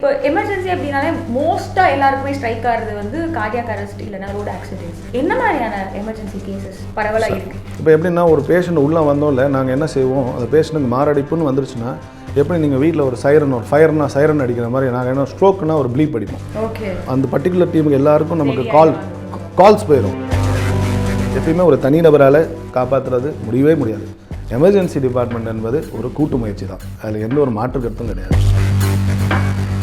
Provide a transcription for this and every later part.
இப்போ எமர்ஜென்சி அப்படின்னாலே மோஸ்ட்டாக எல்லாருக்குமே ஸ்ட்ரைக் ஆகிறது வந்து கார்டியாக் அரெஸ்ட் இல்லைனா ரோடு ஆக்சிடென்ட்ஸ். என்ன மாதிரியான எமர்ஜென்சி கேசஸ் பரவலாக இருக்குது? இப்போ எப்படின்னா ஒரு பேஷண்ட் உள்ளே வந்தோம்ல நாங்கள் என்ன செய்வோம், அந்த பேஷண்ட்டுக்கு மாரடைப்புன்னு வந்துருச்சுன்னா எப்படி நீங்கள் வீட்டில் ஒரு சைரன் ஒரு ஃபயர்னா சைரன் அடிக்கிற மாதிரி நாங்கள் என்ன ஸ்ட்ரோக்குனா ஒரு ப்ளீப் அடிப்போம். ஓகே, அந்த பர்டிகுலர் டீமுக்கு எல்லாருக்கும் நமக்கு கால்ஸ் போயிடும். எப்பயுமே ஒரு தனிநபரால் காப்பாற்றுறது முடியவே முடியாது. எமர்ஜென்சி டிபார்ட்மெண்ட் என்பது ஒரு கூட்டு முயற்சி தான், அதில் எந்த ஒரு மாற்று கருத்தும் கிடையாது.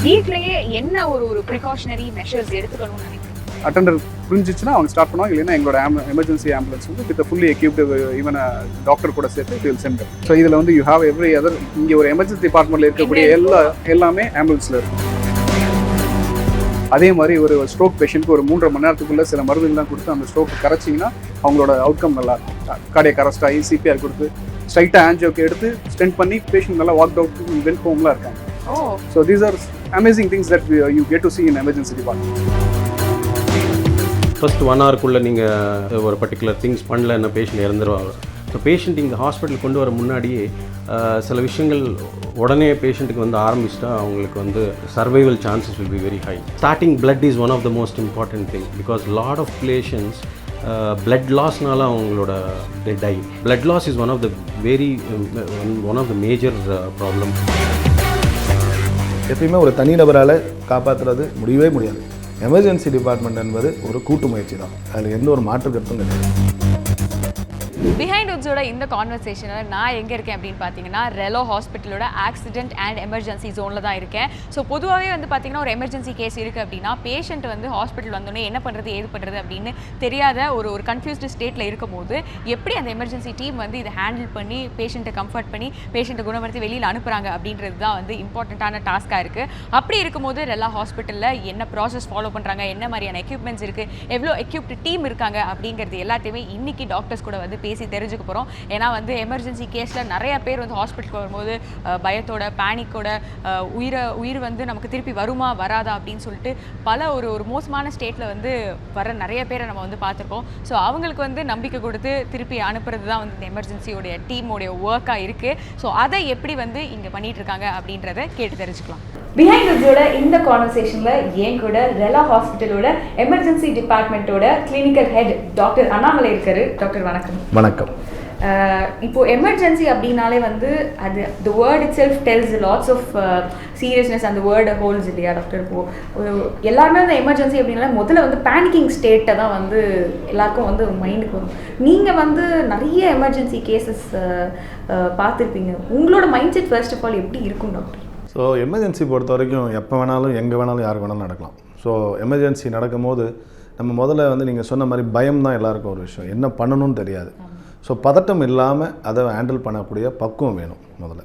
வீட்லயே என்ன ஒரு ப்ரிகாஷனரி மெஷர்ஸ் எடுத்துக்கணும்னு நினைக்கிறேன்? அட்டெண்டர் புரிஞ்சிச்சுன்னா அவங்க ஸ்டார்ட் பண்ணுவாங்க, இல்லைன்னா எங்களோட எமர்ஜென்சி ஆம்புலன்ஸ் வந்து with fully equipped even doctor கூட சேர்த்து இட் வில் சென்ட். ஸோ இதில் வந்து யூ ஹேவ் எவ்ரி அதர், இங்கே ஒரு எமர்ஜென்சி டிபார்ட்மெண்ட்டில் இருக்கக்கூடிய எல்லாமே ஆம்புலன்ஸில் இருக்கும். அதே மாதிரி ஒரு ஸ்ட்ரோக் பேஷண்ட்க்கு ஒரு 3.5 மணி நேரத்துக்குள்ளே சில மருந்துகள்லாம் கொடுத்து அந்த ஸ்ட்ரோக் கரைச்சிங்கன்னா அவங்களோட அவுட்கம் நல்லா இருக்கும். கார்டியாக் அரெஸ்ட் ஆகி சிபிஆர் கொடுத்து ஸ்ட்ரைட்டாக ஆன்ஜியோக்கு எடுத்து ஸ்டென்ட் பண்ணி பேஷண்ட் நல்லா வாக் அவுட் வென் ஹோம்லாம் இருக்காங்க. So these are amazing things that you get to see in emergency department. First 1 hour நீங்கள் ஒரு பர்டிகுலர் திங்ஸ் பண்ணலன்னா பேஷண்ட் இறந்துருவாங்க. ஸோ பேஷண்ட் இங்கே ஹாஸ்பிட்டல் கொண்டு வர முன்னாடியே சில விஷயங்கள் உடனே பேஷண்ட்டுக்கு வந்து ஆரம்பிச்சிட்டா அவங்களுக்கு வந்து survival chances will be very high. Starting blood is one of the most important thing because lot of patients blood lossனால அவங்களோட they die. Blood loss is one of the major problem. எப்பயுமே ஒரு தனிநபரால் காப்பாற்றுறது முடியவே முடியாது. எமர்ஜென்சி டிபார்ட்மெண்ட் என்பது ஒரு கூட்டு முயற்சி தான், அதில் எந்த ஒரு மாற்று கருத்தும் கிடையாது. பிஹைண்ட்வுட்ஸோட இந்த கான்வர்சேஷனில் நான் எங்கே இருக்கேன் அப்படின்னு பார்த்தீங்கன்னா ரெலோ ஹாஸ்பிட்டலோட ஆக்சிடென்ட் அண்ட் எமர்ஜென்சி ஜோனில் தான் இருக்கேன். ஸோ பொதுவாகவே வந்து பார்த்தீங்கன்னா ஒரு எமர்ஜென்சி கேஸ் இருக்குது அப்படின்னா பேஷண்ட் வந்து ஹாஸ்பிட்டல் வந்தோடனே என்ன பண்ணுறது ஏது பண்ணுறது அப்படின்னு தெரியாத ஒரு கன்ஃபியூஸ்டு ஸ்டேட்டில் இருக்கும் போது எப்படி அந்த எமர்ஜென்சி டீம் வந்து இதை ஹேண்டில் பண்ணி பேஷண்ட்டை கம்ஃபர்ட் பண்ணி பேஷண்ட்டை குணப்படுத்தி வெளியில் அனுப்புகிறாங்க அப்படின்றது தான் வந்து இம்பார்ட்டண்ட்டான டாஸ்க்காக இருக்குது. அப்படி இருக்கும்போது ரெலா ஹாஸ்பிட்டலில் என்ன ப்ராசஸ் ஃபாலோ பண்ணுறாங்க, என்ன மாதிரியான எக்யூப்மெண்ட்ஸ் இருக்குது, எவ்வளோ எக்யூப்டு டீம் இருக்காங்க அப்படிங்கிறது எல்லாத்தையுமே இன்றைக்கி டாக்டர்ஸ் கூட வந்து பேசி தெரிஞ்சுக்க போகிறோம். ஏன்னா வந்து எமர்ஜென்சி கேஸில் நிறைய பேர் வந்து ஹாஸ்பிட்டலுக்கு வரும்போது பயத்தோட பேனிக்கோட உயிர் வந்து நமக்கு திருப்பி வருமா வராதா அப்படின்னு சொல்லிட்டு பல ஒரு மோசமான ஸ்டேட்டில் வந்து வர நிறைய பேரை நம்ம வந்து பார்த்துருக்கோம். ஸோ அவங்களுக்கு வந்து நம்பிக்கை கொடுத்து திருப்பி அனுப்புறது தான் வந்து இந்த எமர்ஜென்சியோடைய டீமோடைய ஒர்க்காக இருக்குது. ஸோ அதை எப்படி வந்து இங்கே பண்ணிகிட்டு இருக்காங்க அப்படின்றத கேட்டு தெரிஞ்சுக்கலாம். பிஹைண்ட்வுட்ஸோட இந்த கான்வர்சேஷனில் என் கூட ரெலா ஹாஸ்பிட்டலோட எமர்ஜென்சி டிபார்ட்மெண்ட்டோட கிளினிக்கல் ஹெட் டாக்டர் அண்ணாமலை இருக்காரு. டாக்டர் வணக்கம். வணக்கம். இப்போ எமர்ஜென்சி அப்படின்னாலே வந்து அது the word itself tells lots of seriousness and the word holds இல்லையா டாக்டர்? இப்போது எல்லாருமே அந்த எமர்ஜென்சி அப்படின்னாலே முதல்ல வந்து பேனிக்கிங் ஸ்டேட்டை தான் வந்து எல்லாருக்கும் வந்து மைண்டுக்கு வரும். நீங்கள் வந்து நிறைய எமர்ஜென்சி கேசஸ் பார்த்துருப்பீங்க. உங்களோட mind set first of all எப்படி இருக்கும் டாக்டர்? ஸோ எமர்ஜென்சி பொறுத்த வரைக்கும் எப்போ வேணாலும் எங்கே வேணாலும் யாருக்கு வேணாலும் நடக்கலாம். ஸோ எமர்ஜென்சி நடக்கும்போது நம்ம முதல்ல வந்து நீங்கள் சொன்ன மாதிரி பயம் தான் எல்லாருக்கும் ஒரு விஷயம், என்ன பண்ணணும்னு தெரியாது. ஸோ பதட்டம் இல்லாமல் அதை ஹேண்டில் பண்ணக்கூடிய பக்குவம் வேணும் முதல்ல.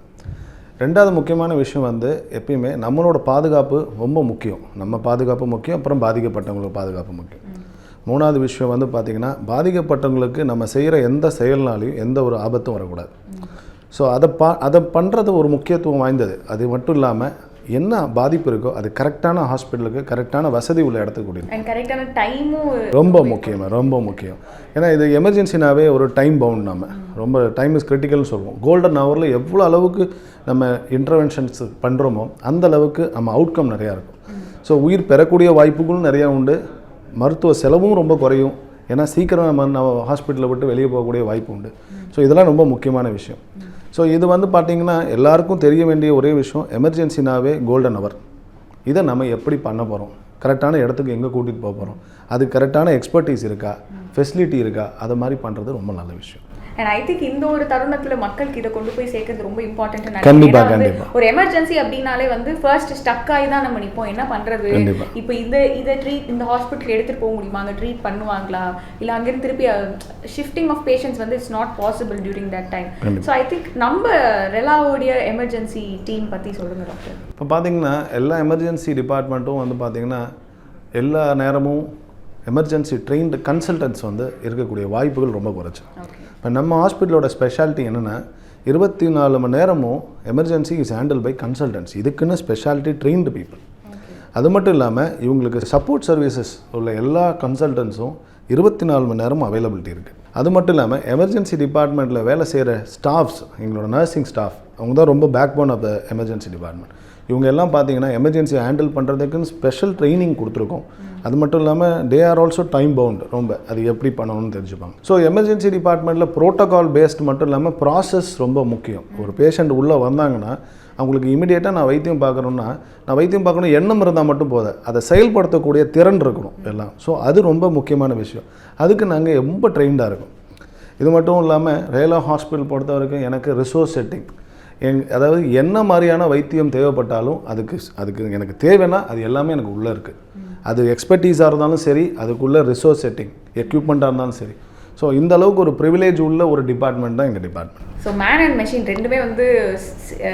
ரெண்டாவது முக்கியமான விஷயம் வந்து எப்பயுமே நம்மளோட பாதுகாப்பு ரொம்ப முக்கியம். நம்ம பாதுகாப்பு முக்கியம், அப்புறம் பாதிக்கப்பட்டவங்களுக்கு பாதுகாப்பு முக்கியம். மூணாவது விஷயம் வந்து பார்த்திங்கன்னா பாதிக்கப்பட்டவங்களுக்கு நம்ம செய்கிற எந்த செயல்னாலையும் எந்த ஒரு ஆபத்தும் வரக்கூடாது. ஸோ அதை பண்ணுறது ஒரு முக்கியத்துவம் வாய்ந்தது. அது மட்டும் இல்லாமல் என்ன பாதிப்பு இருக்கோ அது கரெக்டான ஹாஸ்பிட்டலுக்கு கரெக்டான வசதி உள்ள இடத்துக்கு கூட்டிட்டு கரெக்டான டைமும் ரொம்ப முக்கியம். ஏன்னா இது எமர்ஜென்சினாவே ஒரு டைம் பவுண்ட், நம்ம ரொம்ப டைம் இஸ் கிரிட்டிக்கல்னு சொல்லுவோம். கோல்டன் ஹவரில் எவ்வளோ அளவுக்கு நம்ம இன்டர்வென்ஷன்ஸ் பண்ணுறோமோ அந்த அளவுக்கு நம்ம அவுட்கம் நிறையா இருக்கும். ஸோ உயிர் பெறக்கூடிய வாய்ப்புகளும் நிறையா உண்டு, மருத்துவ செலவும் ரொம்ப குறையும். ஏன்னா சீக்கிரம் நம்ம ஹாஸ்பிட்டலை விட்டு வெளியே போகக்கூடிய வாய்ப்பு உண்டு. ஸோ இதெல்லாம் ரொம்ப முக்கியமான விஷயம். ஸோ இது வந்து பார்த்திங்கன்னா எல்லாருக்கும் தெரிய வேண்டிய ஒரே விஷயம், எமர்ஜென்சினாவே கோல்டன் ஹவர். இதை நம்ம எப்படி பண்ண போகிறோம், கரெக்டான இடத்துக்கு எங்கே கூட்டிகிட்டு போக போகிறோம், அது கரெக்டான எக்ஸ்பர்டீஸ் இருக்கா, ஃபெசிலிட்டி இருக்கா, அதை மாதிரி பண்ணுறது ரொம்ப நல்ல விஷயம். அண்ட் ஐ திங்க் இந்த ஒரு தருணத்தில் மக்களுக்கு இதை கொண்டு போய் சேர்க்கறது ரொம்ப இம்பார்ட்டன்ட். கண்டிப்பாக ஒரு எமர்ஜென்சி அப்படின்னாலே வந்து ஃபர்ஸ்ட் ஸ்டக் ஆகி தான் நம்ம நிற்போம், என்ன பண்ணுறது, இப்போ இதை இந்த ஹாஸ்பிட்டல் எடுத்துகிட்டு போக முடியுமா, அங்கே ட்ரீட் பண்ணுவாங்களா, இல்லை அங்கேருந்து திருப்பி ஷிஃப்டிங் ஆஃப் பேஷண்ட்ஸ் வந்து it's not possible during that time. So I think நம்ம ரெலாவோடைய எமர்ஜென்சி டீம் பற்றி சொல்லுங்கள் டாக்டர். இப்போ பார்த்தீங்கன்னா எல்லா எமர்ஜென்சி டிபார்ட்மெண்ட்டும் வந்து பார்த்திங்கன்னா எல்லா நேரமும் எமர்ஜென்சி ட்ரெயின்டு கன்சல்டன்ட்ஸ் வந்து இருக்கக்கூடிய வாய்ப்புகள் ரொம்ப குறைச்சி. இப்போ நம்ம ஹாஸ்பிட்டலோட ஸ்பெஷாலிட்டி என்னென்னா 24 மணி நேரமும் emergency is handle by consultants. இதுக்குன்னு ஸ்பெஷாலிட்டி ட்ரெயின்டு பீப்புள். அது மட்டும் இல்லாமல் இவங்களுக்கு சப்போர்ட் சர்வீசஸ் உள்ள எல்லா கன்சல்டன்ட்ஸும் 24 மணி நேரமும் அவைலபிலிட்டி இருக்குது. அது மட்டும் இல்லாமல் எமர்ஜென்சி டிபார்ட்மெண்ட்டில் வேலை செய்கிற ஸ்டாஃப்ஸ், எங்களோட நர்சிங் ஸ்டாஃப், அவங்க தான் ரொம்ப back bone of the emergency department. இவங்க எல்லாம் பார்த்தீங்கன்னா எமர்ஜென்சி ஹேண்டில் பண்ணுறதுக்குன்னு ஸ்பெஷல் ட்ரைனிங் கொடுத்துருக்கோம். அது மட்டும் இல்லாமல் they are also time bound, ரொம்ப அது எப்படி பண்ணணும்னு தெரிஞ்சுப்பாங்க. ஸோ எமர்ஜென்சி டிபார்ட்மெண்ட்டில் ப்ரோட்டோகால் பேஸ்ட் மட்டும் இல்லாமல் ப்ராசஸ் ரொம்ப முக்கியம். ஒரு பேஷண்ட் உள்ளே வந்தாங்கன்னா அவங்களுக்கு இமீடியட்டாக நான் வைத்தியம் பார்க்கணுன்னா நான் வைத்தியம் பார்க்கணும் எண்ணம் இருந்தால் மட்டும் போதும், அதை செயல்படுத்தக்கூடிய திறன் இருக்கணும் எல்லாம். ஸோ அது ரொம்ப முக்கியமான விஷயம். அதுக்கு நாங்கள் ரொம்ப ட்ரெயின்டாக இருக்கோம். இது மட்டும் இல்லாமல் ரேலா ஹாஸ்பிட்டல் பொறுத்த வரைக்கும் எனக்கு ரிசோர்ஸ் செட்டிங், அதாவது என்ன மாதிரியான வைத்தியம் தேவைப்பட்டாலும் அதுக்கு எனக்கு தேவைன்னா அது எல்லாமே எனக்கு உள்ளே இருக்குது. அது எக்ஸ்பர்டீஸாக இருந்தாலும் சரி, அதுக்குள்ளே ரிசோர்ஸ் செட்டிங் எக்யூப்மெண்ட்டாக இருந்தாலும் சரி. ஸோ இந்த அளவுக்கு ஒரு ப்ரிவிலேஜ் உள்ள ஒரு டிபார்ட்மெண்ட் தான் எங்கள் department. So man and machine ரெண்டுமே வந்து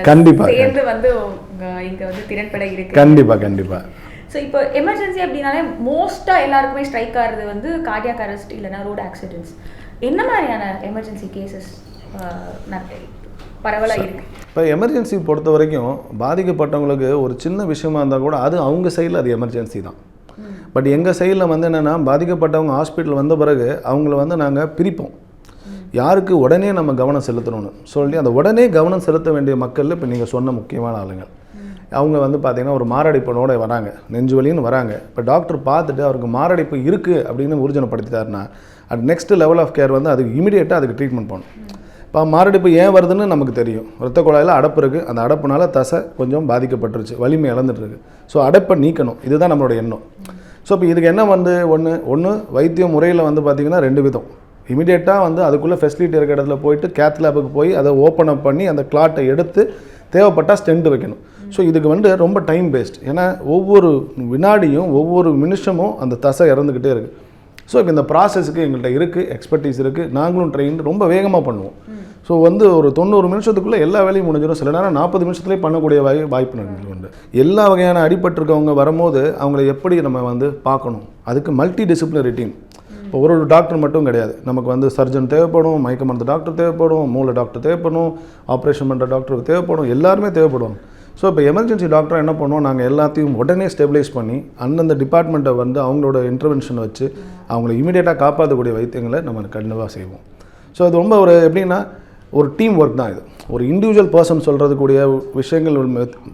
கண்டிப்பாக சேர்ந்து வந்து இங்கே வந்து திறன்பட இருக்குது. கண்டிப்பாக. ஸோ இப்போ எமர்ஜென்சி அப்படின்னாலே மோஸ்ட்டாக எல்லாருக்குமே ஸ்ட்ரைக் ஆகிறது வந்து கார்டியாக் அரெஸ்ட் இல்லைனா ரோடு ஆக்சிடென்ட்ஸ். என்ன மாதிரியான எமர்ஜென்சி கேசஸ் பரவலாக இருக்குது? இப்போ எமர்ஜென்சி பொறுத்த வரைக்கும் பாதிக்கப்பட்டவங்களுக்கு ஒரு சின்ன விஷயமா இருந்தால் கூட அது அவங்க சைடில் அது எமர்ஜென்சி தான். பட் எங்கள் சைடில் வந்து என்னென்னா பாதிக்கப்பட்டவங்க ஹாஸ்பிட்டல் வந்த பிறகு அவங்கள வந்து நாங்கள் பிரிப்போம். யாருக்கு உடனே நம்ம கவனம் செலுத்தணும்னு சொல்லி அந்த உடனே கவனம் செலுத்த வேண்டிய மக்களில் இப்போ நீங்கள் சொன்ன முக்கியமான ஆளுங்கள் அவங்க வந்து பார்த்திங்கன்னா ஒரு மாரடைப்பனோட வராங்க, நெஞ்சு வலின்னு வராங்க. இப்போ டாக்டர் பார்த்துட்டு அவருக்கு மாரடைப்பு இருக்குது அப்படின்னு ஊர்ஜனப்படுத்திட்டாருன்னா அது நெக்ஸ்ட் லெவல் ஆஃப் கேர் வந்து அதுக்கு இமீடியட்டாக அதுக்கு ட்ரீட்மெண்ட் பண்ணணும். இப்போ மாரடைப்பு ஏன் வருதுன்னு நமக்கு தெரியும். இரத்த குழாயில் அடைப்பு இருக்குது, அந்த அடைப்புனால தசை கொஞ்சம் பாதிக்கப்பட்டுருச்சு, வலிமை இழந்துட்டுருக்கு. ஸோ அடைப்பை நீக்கணும், இதுதான் நம்மளோட எண்ணம். ஸோ இப்போ இதுக்கு என்ன வந்து ஒன்று வைத்திய முறையில் வந்து பார்த்திங்கன்னா 2 விதம். இமீடியட்டாக வந்து அதுக்குள்ளே ஃபெசிலிட்டி இருக்கிற இடத்துல போயிட்டு கேத் லேபுக்கு போய் அதை ஓப்பன் அப் பண்ணி அந்த கிளாட்டை எடுத்து தேவைப்பட்டால் ஸ்டெண்ட் வைக்கணும். ஸோ இதுக்கு வந்து ரொம்ப டைம் பேஸ்ட். ஏன்னா ஒவ்வொரு வினாடியும் ஒவ்வொரு நிமிஷமும் அந்த தசை இறந்துக்கிட்டே இருக்குது. ஸோ இப்போ இந்த ப்ராசஸுக்கு எங்கள்கிட்ட இருக்குது, எக்ஸ்பர்டீஸ் இருக்குது, நாங்களும் ட்ரெயின் ரொம்ப வேகமாக பண்ணுவோம். ஸோ வந்து ஒரு 90 நிமிஷத்துக்குள்ளே எல்லா வேலையும் முடிஞ்சிடும். சில நேரம் 40 நிமிஷத்துலேயே பண்ணக்கூடிய வாய்ப்பு உண்டு. எல்லா வகையான அடிபட்டிருக்கவங்க வரும்போது அவங்கள எப்படி நம்ம வந்து பார்க்கணும், அதுக்கு மல்டி டிசிப்ளினரி டீம். இப்போ ஒரு டாக்டர் மட்டும் கிடையாது, நமக்கு வந்து சர்ஜன் தேவைப்படும், மயக்க மருந்து டாக்டர் தேவைப்படும், மூளை டாக்டர் தேவைப்படும், ஆப்ரேஷன் பண்ணுற டாக்டருக்கு தேவைப்படும், எல்லாருமே தேவைப்படுவாங்க. ஸோ இப்போ எமர்ஜென்சி டாக்டர் என்ன பண்ணுவோம், நாங்கள் எல்லாத்தையும் உடனே ஸ்டெபிலைஸ் பண்ணி அந்தந்த டிபார்ட்மெண்ட்டை வந்து அவங்களோட இன்டர்வென்ஷனை வச்சு அவங்கள இமீடியட்டாக காப்பாற்றக்கூடிய வைத்தியங்களை நம்ம கண்டிப்பாக செய்வோம். ஸோ அது ரொம்ப ஒரு எப்படின்னா ஒரு டீம் ஒர்க் தான். இது ஒரு இண்டிவிஜுவல் பர்சன் சொல்கிறதுக்கூடிய விஷயங்கள்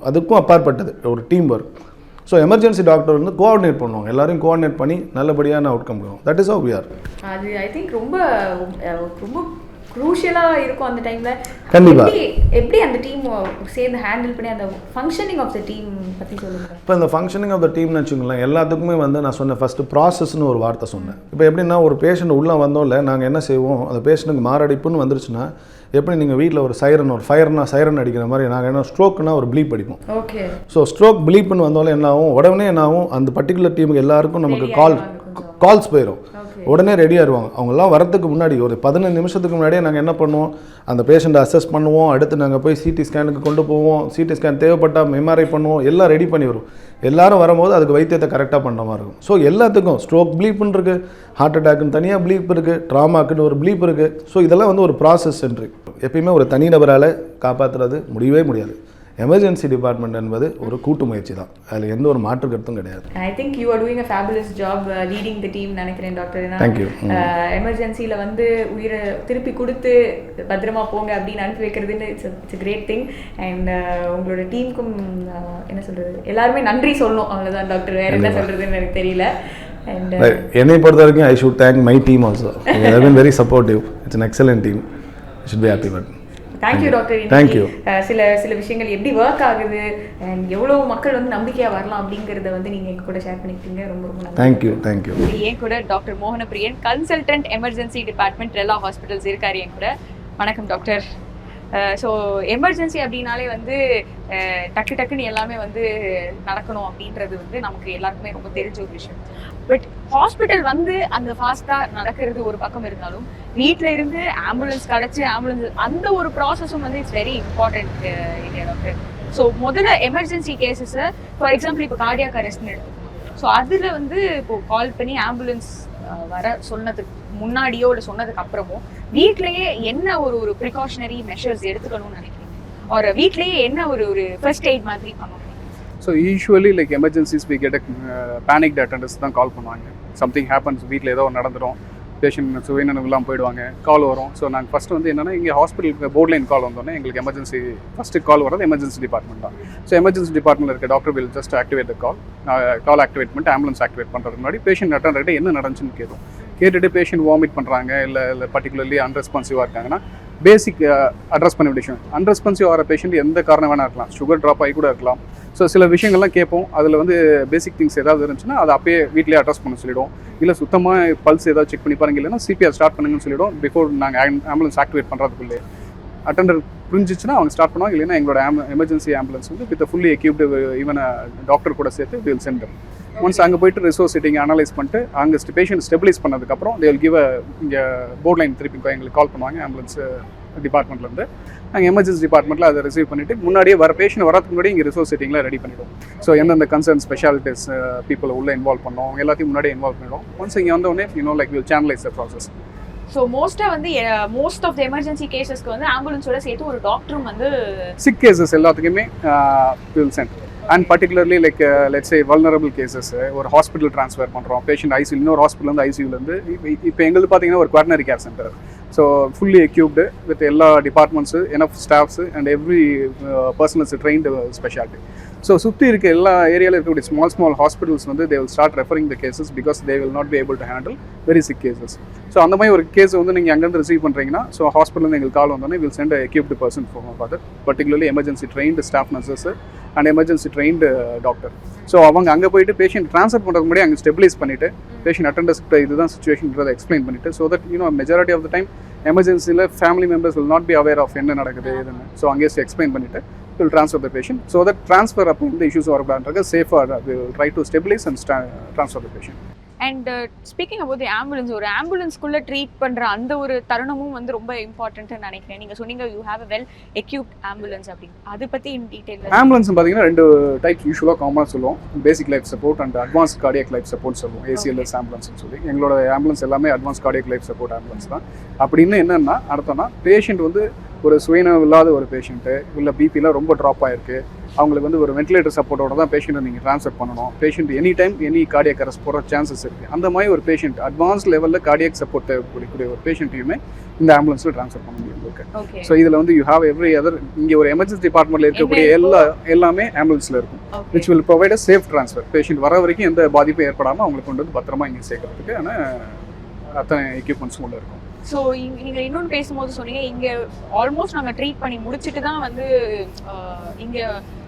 அதுக்கும் அப்பாற்பட்டது ஒரு team work. So emergency doctor வந்து கோஆர்டினேட் பண்ணுவாங்க, எல்லாரையும் கோஆர்டினேட் பண்ணி நல்லபடியான அவுட்கம் பண்ணுவோம். That is how we are. அது ஐ திங்க் ரொம்ப க்ரூஷியலாக இருக்கும் அந்த டைமில். கண்டிப்பாக எப்படி அந்த டீம் சேர்ந்து ஹேண்டில் பண்ணி அந்த ஃபங்க்ஷனிங் ஆஃப் த டீம் பற்றி சொல்லுங்கள். இப்போ இந்த ஃபங்க்ஷனிங் ஆஃப் த டீம்னு வச்சுக்கோங்களேன், எல்லாத்துக்குமே வந்து நான் சொன்னேன் ஃபஸ்ட்டு ப்ராசஸ்னு ஒரு வார்த்தை சொன்னேன். இப்போ எப்படின்னா ஒரு பேஷண்ட் உள்ளே வந்தோம்ல நாங்கள் என்ன செய்வோம், அந்த பேஷண்ட்டுக்கு மாரடைப்புன்னு வந்துருச்சுன்னா எப்படி நீங்கள் வீட்டில் ஒரு ஃபயர்னா சைரன் அடிக்கிற மாதிரி நாங்கள் என்ன ஸ்ட்ரோக்குனா ஒரு ப்ளீப் அடிப்போம். ஓகே. ஸோ ஸ்ட்ரோக் ப்ளீப்னு வந்தாலும் என்ன ஆகும், உடனே என்ன ஆகும், அந்த பர்டிகுலர் டீமுக்கு எல்லாருக்கும் நமக்கு கால்ஸ் போயிடும், உடனே ரெடியாக இருவாங்க. அவங்கெல்லாம் வரத்துக்கு முன்னாடி ஒரு 15 நிமிஷத்துக்கு முன்னாடியே நாங்கள் என்ன பண்ணுவோம், அந்த பேஷண்ட்டை அசஸ் பண்ணுவோம், அடுத்து நாங்கள் போய் சிடி ஸ்கேனுக்கு கொண்டு போவோம், சிடி ஸ்கேன் தேவைப்பட்டால் எம்ஆர்ஐ பண்ணுவோம், எல்லாம் ரெடி பண்ணி வரும். எல்லாரும் வரும்போது அதுக்கு வைத்தியத்தை கரெக்டாக பண்ணுற மாதிரி இருக்கும். ஸோ எல்லாத்துக்கும் ஸ்ட்ரோக் ப்ளீப்னு இருக்குது, ஹார்ட் அட்டாக்குன்னு தனியாக ப்ளீப் இருக்குது, ட்ராமாக்குன்னு ஒரு ப்ளீப் இருக்குது. ஸோ இதெல்லாம் வந்து ஒரு ப்ராசஸ் சென்ட்ரி. எப்பயுமே ஒரு தனிநபரால் காப்பாற்றுறது முடியவே முடியாது. எமர்ஜென்சி டிபார்ட்மெண்ட் என்பது ஒரு கூட்டு முயற்சி தான், அதில் எந்த ஒரு மாற்று கருத்தும் கிடையாது. I think you are doing a fabulous job leading the team நினைக்கிறேன் டாக்டர். தேங்க்யூ. எமர்ஜென்சியில் வந்து உயிரை திருப்பி கொடுத்து பத்திரமா போங்க அப்படின்னு அனுப்பி வைக்கிறதுன்னு இட்ஸ் கிரேட் திங். அண்ட் உங்களோட டீமுக்கும் என்ன சொல்கிறது, எல்லாருமே நன்றி சொல்லணும், அவ்வளோதான் டாக்டர், வேறு என்ன சொல்கிறதுன்னு எனக்கு தெரியல. அண்ட் என்னை பொறுத்த வரைக்கும் I should thank my team also. They have been very supportive. It's an excellent team. You should be happy with it. Thank you doctor. Thank you. சில விஷயங்கள் எப்படி ஒர்க் ஆகுது அண்ட் எவ்வளோ மக்கள் வந்து நம்பிக்கையாக வரலாம் அப்படிங்கிறத வந்து நீங்கள் எங்கள் கூட ஷேர் பண்ணிக்கிட்டீங்க. ரொம்ப ரொம்ப நன்றி. தேங்க்யூ. என் கூட doctor Mohanapriyan, consultant emergency department Rela hospitals இருக்காரு என் கூட. வணக்கம் டாக்டர். ஸோ எமர்ஜென்சி அப்படின்னாலே வந்து டக்குன்னு எல்லாமே வந்து நடக்கணும் அப்படின்றது வந்து நமக்கு எல்லாருக்குமே ரொம்ப தெரிஞ்ச ஒரு விஷயம். பட் ஹாஸ்பிட்டல் வந்து அந்த ஃபாஸ்ட்டாக நடக்கிறது ஒரு பக்கம் இருந்தாலும் வீட்டில் இருந்து ஆம்புலன்ஸ் கிடச்சி அந்த ஒரு ப்ராசஸும் வந்து இட்ஸ் வெரி இம்பார்ட்டன்ட் இல்லையா டாக்டர்? ஸோ முதல்ல எமர்ஜென்சி கேசஸை ஃபார் எக்ஸாம்பிள் இப்போ கார்டியாக் அரெஸ்ட்னு எடுக்கும். ஸோ அதில் வந்து இப்போ கால் பண்ணி ஆம்புலன்ஸ் வர சொன்னதுக்கு முன்னாடியோ இல்லை சொன்னதுக்கு அப்புறமோ வீட்லேயே என்ன ஒரு ப்ரிகாஷனரி மெஷர்ஸ் எடுத்துக்கணும்னு நினைக்கிறீங்க? ஒரு வீட்லேயே என்ன ஒரு ஃபர்ஸ்ட் எய்ட் மாதிரி பண்ணணும்? So usually like emergencies we get panic attenders தான் கால் பண்ணுவாங்க. சம்திங் ஹேப்பன்ஸ், வீட்டில் ஏதோ நடந்துடும், பேஷண்ட் சுயநனவுலாம் போயிடுவாங்க, கால் வரும். ஸோ நாங்கள் ஃபஸ்ட்டு வந்து என்னென்னா இங்கே ஹாஸ்பிட்டலுக்கு போர்ட் லைன் கால் வந்தோன்னே எங்களுக்கு எமர்ஜென்சி ஃபஸ்ட்டு கால் வர்றது எமர்ஜென்சி டிபார்ட்மெண்ட் தான். ஸோ எமர்ஜென்சி டிபார்ட்மெண்ட்டில் இருக்க doctor will just activate the call activate பண்ணிட்டு ஆம்புலன்ஸ் ஆக்டிவேட் பண்ணுறதுக்கு முன்னாடி பேஷண்ட் அட்டன்ட் என்ன நடந்துச்சுன்னு கேட்டுட்டு பேஷண்ட் வாமிட் பண்ணுறாங்க இல்லை பர்டிகுலர்லி அன்ரெஸ்பான்சிவாக இருக்காங்கன்னா பேசிக் அட்ரஸ் பண்ண விஷயம். அன்ரெஸ்பான்சிவ் ஆகிற பேஷண்ட் எந்த காரணம் வேணா இருக்கலாம், சுகர் ட்ராப் ஆகி கூட இருக்கலாம். ஸோ சில விஷயங்கள்லாம் கேட்போம், அதில் வந்து பேசிக் திங்ஸ் ஏதாவது இருந்துச்சுன்னா அதை அப்பயே வீட்டிலே அட்ரஸ் பண்ண சொல்லிவிடும். இல்லை சுத்தமாக பல்ஸ் ஏதாவது செக் பண்ணி பாருங்க, இல்லைன்னா சிபிஆர் ஸ்டார்ட் பண்ணுங்கன்னு சொல்லிவிடும். பிஃபோர் நாங்கள் ஆம்புலன்ஸ் ஆக்டிவேட் பண்ணுறதுக்குள்ளே அட்டெண்டர் புரிஞ்சிச்சுன்னா அவங்க ஸ்டார்ட் பண்ணுவாங்க. இல்லைன்னா எங்களோட எமர்ஜென்சி ஆம்புலன்ஸ் வந்து with fully equipped even doctor கூட சேர்த்து வில் சென்டர். ஒன்ஸ் அங்கே போய்ட்டு ரிசோர்ஸ் சிட்டிங் அனலைஸ் பண்ணிட்டு அங்கே பேஷண்ட் ஸ்டெபிலைஸ் பண்ணதுக்கப்புறம் தே வில் கிவ் இங்கே போர்ட் லைன் திருப்பி எங்களுக்கு கால் பண்ணுவாங்க ஆம்புலன்ஸ் டிபார்ட்மெண்ட்லேருந்து. நாங்கள் எமர்ஜென்சி டிபார்ட்மெண்ட்டில் அதை ரிசீவ் பண்ணிவிட்டு முன்னாடியே பேஷண்ட் வரதுக்கு முன்னாடி இங்கே ரிசோர்ஸ் செட்டிங்கில் ரெடி பண்ணிவிடும். ஸோ எந்தெந்த கன்சர்ன் ஸ்பெஷாலிட்டிஸ் பீப்புளை உள்ளே இன்வால்வ் பண்ணோம், எல்லாத்தையும் முன்னாடியே இன்வால்வ் பண்ணிவிடும். ஒன்ஸ் இங்கே வந்தோடனே like will channelise the process. So மோஸ்ட்டாக வந்து மோஸ்ட் ஆஃப் த எமர்ஜென்சி கேசஸ்க்கு வந்து ஆம்புலன்ஸோட சேர்த்து ஒரு டாக்டரும் வந்து சிக் கேசஸ் எல்லாத்துக்குமே will send. And particularly like let's say vulnerable cases ஒரு ஹாஸ்பிட்டல் ட்ரான்ஸ்ஃபர் பண்ணுறோம், பேஷண்ட் ஐசியூ இன்னொரு ஹாஸ்பிட்டல் ஐசியூலேருந்து இப்போ எங்களுக்கு பார்த்தீங்கன்னா ஒரு quaternary care centre. So fully equipped with எல்லா departments enough staffs and every personals trained speciality. So சுற்றி இருக்க எல்லா ஏரியாவில் இருக்கக்கூடிய ஸ்மால் ஹாஸ்பிட்டல்ஸ் வந்து they will start referring the cases because they will not be able to handle very sick cases. So அந்த மாதிரி ஒரு கேஸ் வந்து நீங்கள் அங்கேருந்து ரிசீவ் பண்ணுறீங்கன்னா ஸோ ஹாஸ்பிட்டல் எங்களுக்கு கால் வந்தோன்னே will send equipped person for that, particularly emergency trained staff nurses and emergency trained doctor. So அவங்க அங்கே போயிட்டு பேஷண்ட் ட்ரான்ஸ்ஃபர் பண்ணுறதுக்கு முன்னாடி அங்கே ஸ்டெபிலைஸ் பண்ணிவிட்டு பேஷண்ட் அட்டெண்டர்ஸ்கிட்ட இதுதான் சுச்சுவேஷன்றதை எக்ஸ்பிளைன் பண்ணிவிட்டு so that majority of the time எமர்ஜென்சியில் family members will not be aware of என்ன நடக்குது எதுன்னு. ஸோ அங்கேயே எக்ஸ்பிளைன் பண்ணிவிட்டு will transfer the patient so that transfer அப்போ இந்த இஷ்யூஸ் வரக்கூடாதுன்றது சேஃபாக will try to stabilise and transfer the patient. And speaking about the ambulance, ஒரு ஆம்புலன்ஸ்குள்ளே ட்ரீட் பண்ணுற அந்த ஒரு தருணமும் வந்து ரொம்ப இம்பார்ட்டன்ட்னு நினைக்கிறேன். நீங்கள் சொன்னீங்க you have a well equipped ambulance அப்படின்னு, அதை பற்றி இன் டீட்டெயில். ஆம்புலன்ஸ் பார்த்தீங்கன்னா 2 டைப்ஸ் யூஸ்வலாக காமனாக சொல்லுவோம், பேசிக் life support and advance cardiac life support சொல்லுவோம், ஏசிஎல்எஸ் ஆம்புலன்ஸ்னு சொல்லி. எங்களோட ஆம்புலன்ஸ் எல்லாமே advance cardiac life support ambulance தான். அப்படின்னு என்னென்னா அர்த்தம்னா பேஷண்ட் வந்து ஒரு சுயநலம் இல்லாத ஒரு பேஷண்ட்டு, இல்லை பிபிலாம் ரொம்ப ட்ராப் ஆகிருக்கு, அவங்களுக்கு வந்து ஒரு வென்டிலேட்டர் சப்போர்ட்டோட தான் பேஷண்ட்டை நீங்கள் ட்ரான்ஸ்ஃபர் பண்ணணும். Patient any time any cardiac arrest போகிற சான்சஸ் இருக்குது. அந்த மாதிரி ஒரு பேஷண்ட் அட்வான்ஸ் லெவலில் கார்டியக் சப்போர்ட் தேவைப்படக்கூடிய ஒரு பேஷண்ட்டையுமே இந்த ஆம்புலன்ஸில் ட்ரான்ஸ்ஃபர் பண்ண முடியும் உங்களுக்கு. ஸோ இதில் வந்து யூ ஹேவ் எவ்ரி அதர், இங்கே ஒரு எமர்ஜென்சி டிபார்ட்மெண்ட்டில் இருக்கக்கூடிய எல்லாமே ஆம்புலன்ஸில் இருக்கும், which will provide a safe transfer. Patient வர வரைக்கும் எந்த பாதிப்பும் ஏற்படாமல் அவங்களுக்கு கொண்டு வந்து பத்திரமா இங்கே சேர்க்கறதுக்கு அத்தனை எக்யூப்மெண்ட்ஸும் உள்ள இருக்கும். ஸோ நீங்கள் இன்னொன்று பேசும்போது சொன்னீங்க இங்கே ஆல்மோஸ்ட் நாங்கள் ட்ரீட் பண்ணி முடிச்சுட்டு தான் வந்து இங்கே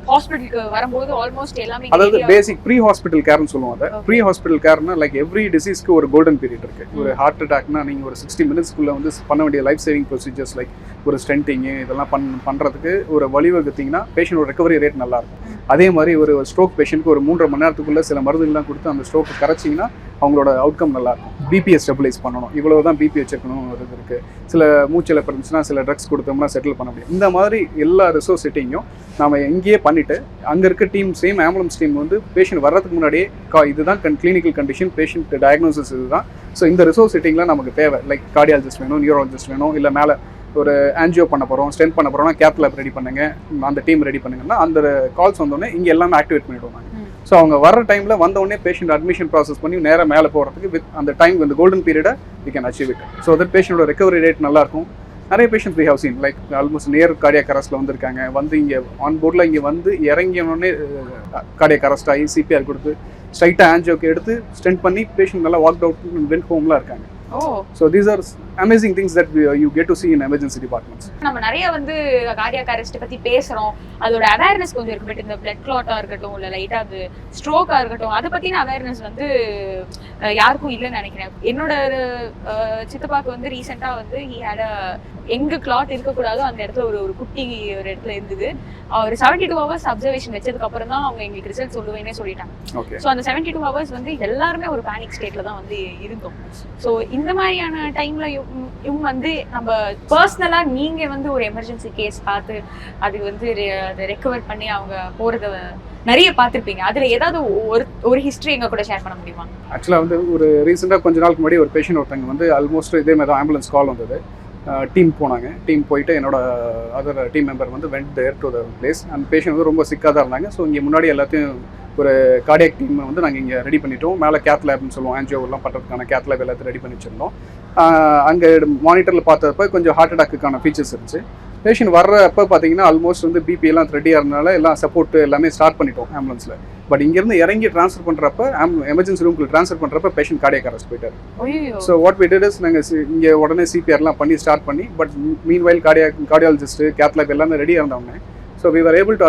ஹாஸ்பிட்டலுக்கு வரும்போது ஆல்மோஸ்ட் எல்லாமே, அதாவது பேசிக் ப்ரீ ஹாஸ்பிட்டல் கேர்னு சொல்லுவோம். அதை ப்ரீ ஹாஸ்பிட்டல் கேர்னா லைக் எவ்ரி டிசீஸ்க்கு ஒரு கோல்டன் பீரியட் இருக்குது. ஒரு ஹார்ட் அட்டாக்னா நீங்கள் ஒரு 60 மினிட்ஸ்க்குள்ளே வந்து பண்ண வேண்டிய லைஃப் சேவிங் ப்ரொசீஜர்ஸ் லைக் ஒரு ஸ்டென்டிங்கு இதெல்லாம் பண்ணுறதுக்கு ஒரு வழிவகுத்தீங்கன்னா பேஷண்டோட ரெக்கவரி ரேட் நல்லாயிருக்கும். அதே மாதிரி ஒரு ஸ்ட்ரோக் பேஷண்ட்க்கு ஒரு 3.5 மணி நேரத்துக்குள்ளே சில மருந்துகள்லாம் கொடுத்து அந்த ஸ்ட்ரோக்கு கரைச்சிங்கன்னா அவங்களோட அவுட்கம் நல்லாயிருக்கும். பிபியை ஸ்டெபிலைஸ் பண்ணணும், இவ்வளோ தான் பிபி வச்சுருக்கணும் இருக்குது. சில மூச்சில் இருந்துச்சுன்னா சில ட்ரக்ஸ் கொடுத்தோம்னா செட்டில் பண்ண முடியும். இந்த மாதிரி எல்லா ரிசோர்ஸ் செட்டிங்கும் நம்ம எங்கேயே பண்ணிவிட்டு அங்கே இருக்க டீம் சேம் ஆம்புலன்ஸ் டீம் வந்து பேஷண்ட் வர்றதுக்கு முன்னாடியே இதுதான் கிளினிக்கல் கண்டிஷன், பேஷண்ட் டயக்னோசிஸ் இதுதான், ஸோ இந்த ரிசோர்ஸ் செட்டிங்லாம் நமக்கு தேவை. லைக் கார்டியாலஜிஸ்ட் வேணும், நியூராலஜிஸ்ட் வேணும், இல்லை மேலே ஒரு ஆன்ஜியோ பண்ண போகிறோம், ஸ்டென்ட் பண்ண போகிறோம்னா கேத் லேப் ரெடி பண்ணுங்க, அந்த டீம் ரெடி பண்ணுங்கன்னா அந்த கால்ஸ் வந்தோடனே இங்கே எல்லாமே ஆக்டிவேட் பண்ணிவிடுவாங்க. ஸோ அவங்க வர டைமில் வந்தோடனே பேஷண்ட் அட்மிஷன் ப்ராசஸ் பண்ணி நேராக மேலே போகிறதுக்கு வித் அந்த டைம் இந்த கோல்டன் பீரியடை we can achieve it. So that பேஷண்டோட ரெக்கவரி ரேட் நல்லாயிருக்கும். நிறைய patient we have seen like almost near cardiac அரெஸ்ட்டில் வந்திருக்காங்க, வந்து இங்கே ஆன் போர்டில் இங்கே வந்து இறங்கினோடனே கார்டியாக் அரெஸ்ட் ஆகி சிபிஆர் கொடுத்து ஸ்ட்ரைட்டாக ஆன்ஜியோக்கு எடுத்து ஸ்டென்ட் பண்ணி பேஷண்ட் நல்லா வாக் அவுட் வென்ட் ஹோம்லாம் இருக்காங்க. So these are amazing things that you get to see in emergency departments. நம்ம நிறைய வந்து கார்டியாக் அரெஸ்ட் பத்தி பேசுறோம், அதோட அவேர்னஸ் கொஞ்சம் இருக்கு. பட் இந்த பிளட் கிளாட்டா இருக்கட்டும் இல்ல லைட்டா அது ஸ்ட்ரோக்கா இருக்கட்டும், அதை பத்தின அவேர்னஸ் வந்து யாருக்கும் இல்லைன்னு நினைக்கிறேன். என்னோட சித்தப்பாக்கு வந்து ரீசெண்டா வந்து he had a எங்க கிளாட் இருக்கக்கூடாதோ அந்த இடத்துல ஒரு குட்டி ஒரு இடத்துல இருந்தது. ஒரு 72 ஹவர்ஸ் அப்சர்வேஷன் வச்சதுக்கு அப்புறம் தான் அவங்க எங்களுக்கு ரிசல்ட் சொல்லுவேன்னே சொல்லிட்டாங்க. ஸோ அந்த 72 ஹவர்ஸ் வந்து எல்லாருமே ஒரு பேனிக் ஸ்டேட்ல தான் வந்து இருந்தோம். ஸோ இந்த மாதிரியான டைம்ல இவங்க வந்து நம்ம பர்சனலா நீங்க வந்து ஒரு எமர்ஜென்சி கேஸ் பார்த்து அது வந்து அதை ரெக்கவர் பண்ணி அவங்க போறத நிறைய பார்த்துருப்பீங்க. அதுல ஏதாவது ஒரு ஹிஸ்டரி எங்க கூட ஷேர் பண்ண முடியுமா? ஆக்சுவலாக வந்து ஒரு ரீசெண்டாக கொஞ்ச நாளுக்கு முன்னாடி ஒரு பேஷண்ட் ஒருத்தங்க வந்து ஆல்மோஸ்ட் இதே மாதிரி தான் ஆம்புலன்ஸ் கால் வந்தது. டீம் போனாங்க. டீம் போயிட்டு என்னோட அதர் டீம் மெம்பர் வந்து went there to the place. அந்த பேஷண்ட் வந்து ரொம்ப சிக்காக தான் இருந்தாங்க. ஸோ இங்கே முன்னாடி எல்லாத்தையும் ஒரு கார்டியாக் டீம் வந்து நாங்கள் இங்கே ரெடி பண்ணிட்டோம். மேலே கேத் லேப்னு சொல்லுவோம், ஆன்ஜியோலாம் பண்ணுறதுக்கான கேத் லேப் எல்லாத்தையும் ரெடி பண்ணி வச்சுருந்தோம். அங்கே மானிட்டரில் பார்த்தப்ப கொஞ்சம் ஹார்ட் அட்டாக்குக்கான ஃபீச்சர்ஸ் இருந்துச்சு. பேஷண்ட் வர்றப்போ பார்த்தீங்கன்னா ஆல்மோஸ்ட் வந்து பிபி எல்லாம் ரெடியாக இருந்தனால எல்லாம் சப்போர்ட் எல்லாமே ஸ்டார்ட் பண்ணிட்டோம் ஆம்புலன்ஸில். பட் இங்கேருந்து இறங்கி ட்ரான்ஸ்ஃபர் பண்ணுறப்ப எமர்ஜென்சி ரூமுக்கு ட்ரான்ஸ்ஃபர் பண்ணுறப்ப பேஷண்ட் கார்டியாக் அரெஸ்ட் போயிட்டார். So what we did is நாங்கள் இங்கே உடனே சிபிஆர்லாம் பண்ணி ஸ்டார்ட் பண்ணி, but meanwhile cardiologist cath lab எல்லாமே ரெடியாக இருந்தவங்க. So we were able to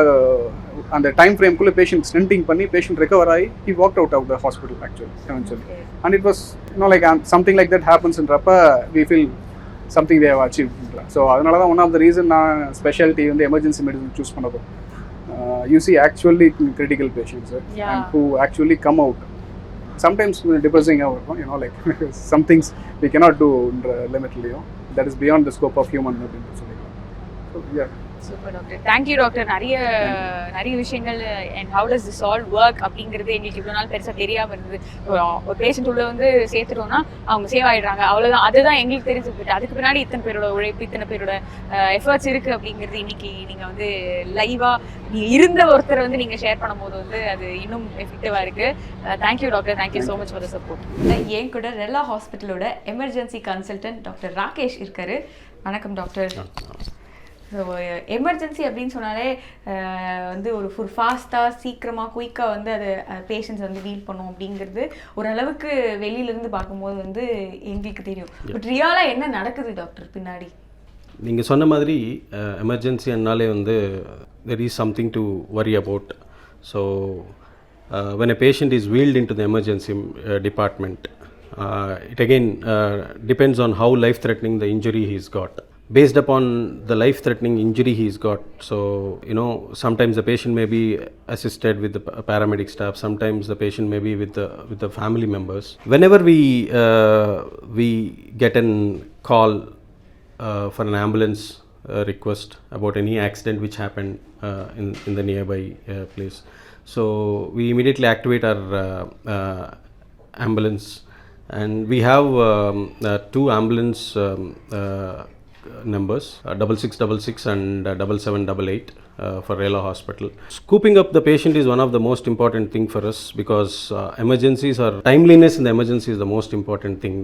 அந்த டைம் ஃப்ரேம்குள்ளே பேஷண்ட் ஸ்டென்டிங் பண்ணி பேஷண்ட் ரெக்கவர் ஆகி he walked out of the hospital actually. And it was like something like that ஹேப்பன்ஸ்ன்றப்ப we feel something way have achieve. So அதனால தான் one of the reason நான் speciality வந்து emergency medicine choose பண்ணதும். You see actually critical patients and who actually come out. Sometimes depressing hour, like some things we cannot do in the limit. That is beyond the scope of human ability. So yeah. Super doctor. Thank you doctor. நிறைய விஷயங்கள் and how does this all work அப்படிங்கிறது எங்களுக்கு இவ்வளோ நாள் பெருசாக தெரியாமல் இருந்தது. ஒரு பேஷண்ட் உள்ள வந்து சேர்த்துட்டோம்னா அவங்க சேவ் ஆகிடுறாங்க, அவ்வளோதான். அதுதான் எங்களுக்கு தெரிஞ்சுக்கிட்டு அதுக்கு பின்னாடி இத்தனை பேரோட உழைப்பு, இத்தனை பேரோட எஃபர்ட்ஸ் இருக்குது அப்படிங்கிறது இன்னைக்கு நீங்கள் வந்து லைவாக நீங்கள் இருந்த ஒருத்தரை வந்து நீங்கள் ஷேர் பண்ணும்போது வந்து அது இன்னும் எஃபெக்டிவாக இருக்குது. Thank you doctor. Thank you so much for the support. என் கூட ரெலா ஹாஸ்பிட்டலோட எமர்ஜென்சி கன்சல்டன்ட் டாக்டர் ராகேஷ் இருக்காரு. வணக்கம் டாக்டர். ஸோ எமர்ஜென்சி அப்படின்னு சொன்னாலே வந்து ஒரு ஃபாஸ்ட்டாக சீக்கிரமாக குயிக்காக வந்து அது பேஷண்ட்ஸ் வந்து டீல் பண்ணும் அப்படிங்கிறது ஓரளவுக்கு வெளியிலேருந்து பார்க்கும்போது வந்து எங்களுக்கு தெரியும். பட் ரியலாக என்ன நடக்குது டாக்டர் பின்னாடி? நீங்கள் சொன்ன மாதிரி எமர்ஜென்சின்னாலே வந்து there is something to worry about. So when a patient is wheeled into the emergency department, it again depends on how life-threatening the injury he's got. Based upon the life-threatening injury he's got, so sometimes the patient may be assisted with the paramedic staff, sometimes the patient may be with the family members. Whenever we get a call for an ambulance request about any accident which happened in the nearby place, so we immediately activate our ambulance, and we have two ambulance numbers, 6666 and 7788 for Rela Hospital. Scooping up the patient is one of the most important thing for us, because emergencies or timeliness in the emergency is the most important thing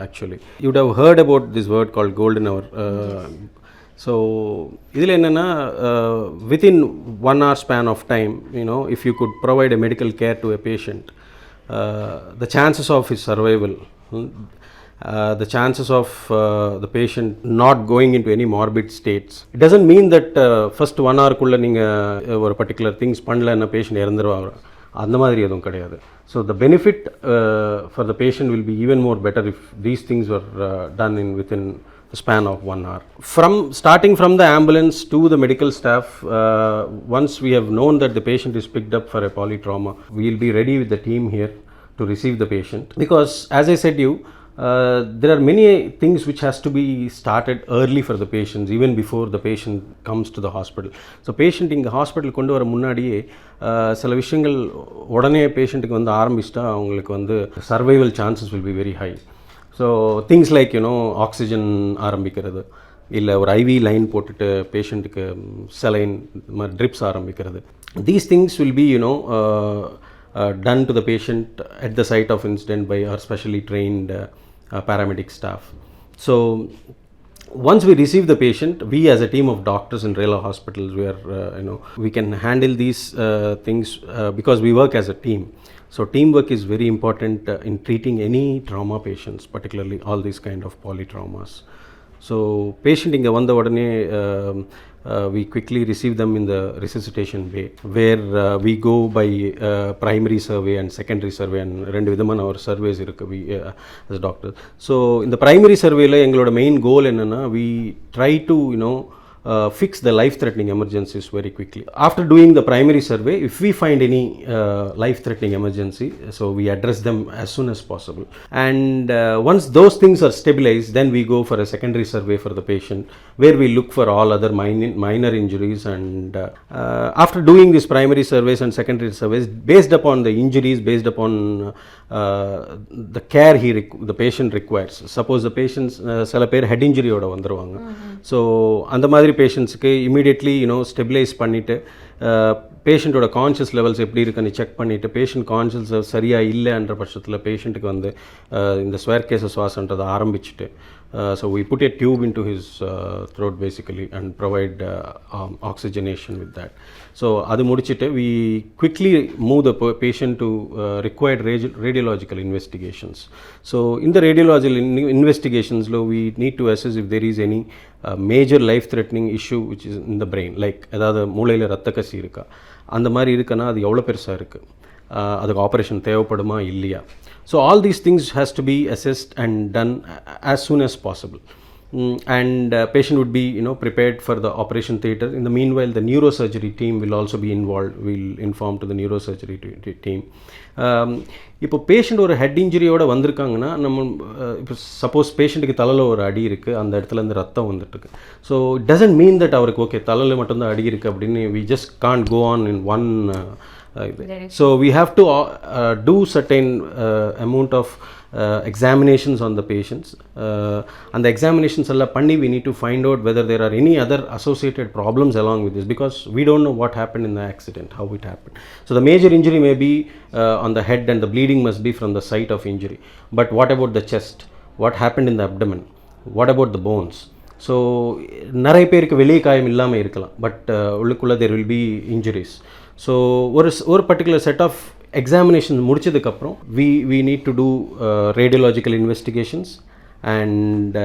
actually. You would have heard about this word called golden hour. So இதில் என்னென்னா within 1 hour span of time, if you could provide a medical care to a patient, the chances of his survival, the chances of the patient not going into any morbid states. It doesn't mean that first 1 hour குள்ள நீங்கள் ஒரு particular things பண்ணலன்னா patient இறந்துருவாங்க, அந்த மாதிரி எதுவும் கிடையாது. So the benefit for the patient will be even more better if these things were done within the span of 1 hour. Starting from the ambulance to the medical staff, once we have known that the patient is picked up for a polytrauma, we will be ready with the team here to receive the patient. Because as I said you, there are many things which has to be started early for the patients, even before the patient comes to the hospital. So patient இங்கே hospital கொண்டு வர முன்னாடியே சில விஷயங்கள் உடனே பேஷண்ட்டுக்கு வந்து ஆரம்பிச்சிட்டா அவங்களுக்கு வந்து survival chances will be very high. So things like oxygen ஆரம்பிக்கிறது, இல்லை ஒரு ஐவி லைன் போட்டுட்டு பேஷண்ட்டுக்கு செலைன் மாதிரி ட்ரிப்ஸ் ஆரம்பிக்கிறது. These things will be done to the patient at the site of incident by our specially trained paramedic staff. So once we receive the patient, we as a team of doctors in Rela hospitals, we are we can handle these things because we work as a team. So teamwork is very important in treating any trauma patients, particularly all these kind of polytraumas. So patient inga vanda odane we quickly receive them in the resuscitation bay, where we go by primary survey and secondary survey, and rendu vidhamana our surveys irukku we as doctors. So in the primary survey la engaloda main goal enna we try to fix the life-threatening emergencies very quickly. After doing the primary survey, if we find any life-threatening emergency, so we address them as soon as possible. And once those things are stabilized, then we go for a secondary survey for the patient, where we look for all other minor injuries. And after doing these primary surveys and secondary surveys, based upon the injuries, based upon the care the patient requires. Suppose the patients சில பேர் head இன்ஜுரியோட வந்துடுவாங்க. So அந்த மாதிரி பேஷண்ட்ஸுக்கு immediately stabilise பண்ணிவிட்டு பேஷண்ட்டோட conscious levels எப்படி இருக்குன்னு check பண்ணிவிட்டு patient conscious சரியாக இல்லைன்ற பட்சத்தில் பேஷண்ட்டுக்கு வந்து இந்த ஸ்வேர் கேசஸ் வாசன்றதை ஆரம்பிச்சுட்டு so we put a tube into his throat basically and provide oxygenation with that. So adu mudichittu we quickly move the patient to required radiological investigations. So in the radiological investigations we need to assess if there is any major life threatening issue which is in the brain, like edavadhu moolayila ratta kasi iruka andha mari irukana adu evlo perusa irukku அதுக்கு operation தேவைப்படுமா இல்லையா. So all these things has to be assessed and done as soon as possible. And patient would be prepared for the operation theatre. In the meanwhile, the neurosurgery team will also be involved. We'll inform to the neurosurgery team. இப்போ patient ஒரு head இன்ஜுரியோட வந்திருக்காங்கன்னா நம்ம இப்போ suppose பேஷண்ட்டுக்கு தலையில் ஒரு அடி இருக்குது, அந்த இடத்துலேருந்து ரத்தம் வந்துட்டுருக்கு. So it doesn't mean that அவருக்கு ஓகே தலையில் மட்டும்தான் அடி இருக்குது அப்படின்னு we just can't go on in one. So we have to do certain amount of examinations on the patients, and the examinations alla panni we need to find out whether there are any other associated problems along with this, because we don't know what happened in the accident, how it happened. So the major injury may be on the head and the bleeding must be from the site of injury, but what about the chest, what happened in the abdomen, what about the bones? So நிறைய பேருக்கு வெளியே காயம் இல்லாமல் இருக்கலாம், but உள்ளுக்குள்ளே there will be injuries. So ஒரு particular set of examination முடிச்சதுக்கப்புறம் we need to do radiological investigations, and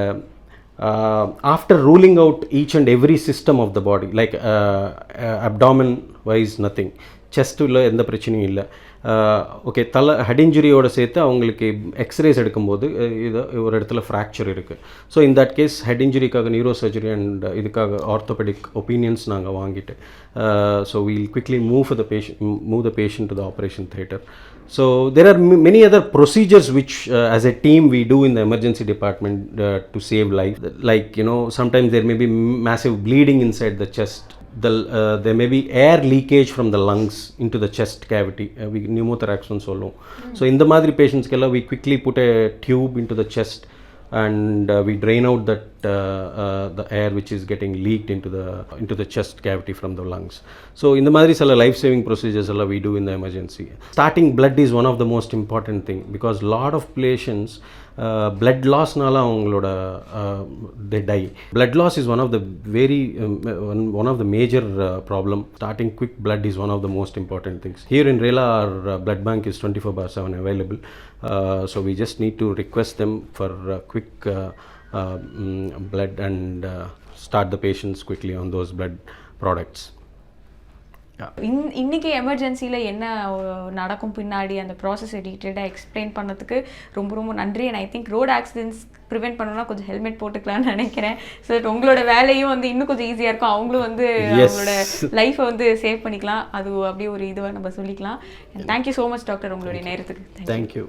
after ruling out each and every system of the body, like abdomen wise nothing, செஸ்ட்டில் எந்த பிரச்சனையும் இல்லை, okay தலை head இன்ஜுரியோடு சேர்த்து அவங்களுக்கு X-rays எடுக்கும்போது இது ஒரு இடத்துல ஃப்ராக்சர் இருக்குது. So in that case head இன்ஜுரிக்காக நியூரோ சர்ஜரி அண்ட் இதுக்காக ஆர்த்தோபெடிக் ஒப்பீனியன்ஸ் நாங்கள் வாங்கிட்டு so we'll quickly move the patient to the operation theatre. So there are many other procedures which as a team we do in the emergency department to save life, like sometimes there may be massive bleeding inside the chest. There may be air leakage from the lungs into the chest cavity, we pneumothorax nu solluvom. So in the madri patients kella we quickly put a tube into the chest and we drain out that the air which is getting leaked into the chest cavity from the lungs. So in the madri sala life saving procedures alla we do in the emergency. Starting blood is one of the most important thing, because lot of patients blood loss nala avangaloda they die. Blood loss is one of the one of the major problem. Starting quick blood is one of the most important things. Here in Rela our blood bank is 24/7 available, so we just need to request them for quick blood and start the patients quickly on those blood products. இன்னைக்கு எமர்ஜென்சியில் என்ன நடக்கும் பின்னாடி அந்த ப்ராசஸை டீட்டெயில்டாக explain பண்ணதுக்கு ரொம்ப ரொம்ப நன்றி. And I think road accidents prevent பண்ணணும்னா கொஞ்சம் ஹெல்மெட் போட்டுக்கலாம்னு நினைக்கிறேன். ஸோ உங்களோட வேலையும் இன்னும் கொஞ்சம் ஈஸியாக இருக்கும், அவங்களும் அவங்களோட லைஃப்பை சேவ் பண்ணிக்கலாம். அது அப்படியே ஒரு இதுவாக நம்ம சொல்லிக்கலாம். தேங்க்யூ ஸோ மச் டாக்டர் உங்களுடைய நேரத்துக்கு. தேங்க்யூ.